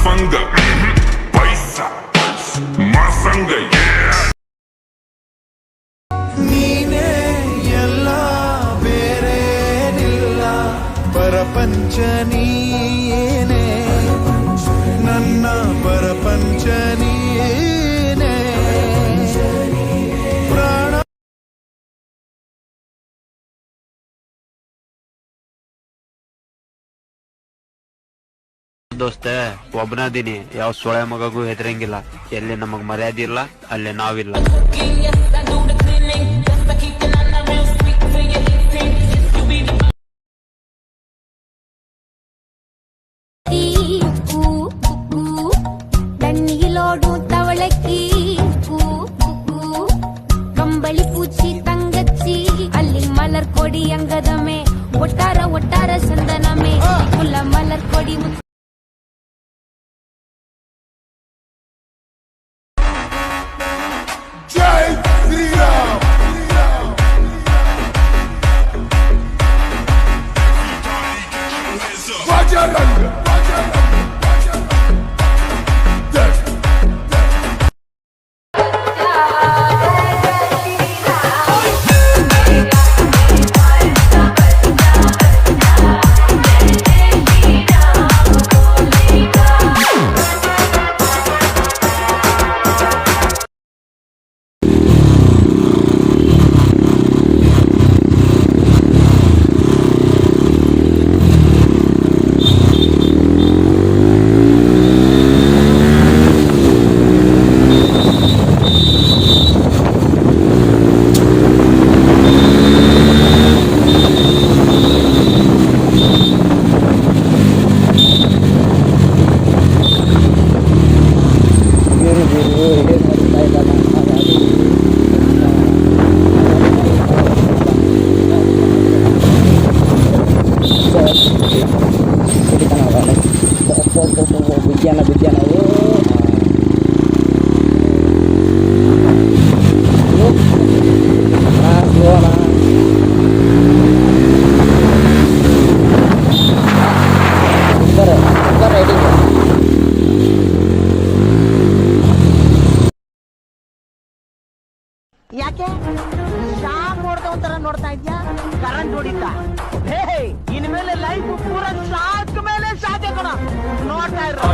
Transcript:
ಸಂಘ ಪೈಸಾ ಮಾಸಂಗ ನೀನೇ ಎಲ್ಲ ಬೇರೇನಿಲ್ಲ ಪರಪಂಚ ನೀನೇ ನನ್ನ ಪರಪಂಚ ನೀನೇ ಪ್ರಾಣ ದೋಸ್ತ ಒಬ್ಬನದೀನಿ ಯಾವ ಸೊಳೆ ಮಗಗೂ ಹೆದರಂಗಿಲ್ಲ ಎಲ್ಲಿ ನಮಗ್ ಮರ್ಯಾದೆ ಇಲ್ಲ ಅಲ್ಲಿ ನಾವಿಲ್ಲ தண்ணியிலோடும் தவளைக்கு கம்பளி பூச்சி தங்கச்சி அள்ளி மலர் கொடி அங்கதமே ஒட்டார ஒட்டார சந்தனமே முல்ல மலர் கொடி ಯಾಕೆ ಶಾಕ್ ನೋಡ್ತಾ ಒಂಥರ ನೋಡ್ತಾ ಇದ್ಯಾ ಕರೆಂಟ್ ಹೊಡಿತಾ ಹೇ ಇನ್ಮೇಲೆ ಲೈಫ್ ಪೂರ ಶಾಕ್ ಮೇಲೆ ಶಾಕ್ ಕಣ ನೋಡ್ತಾ ಇರೋ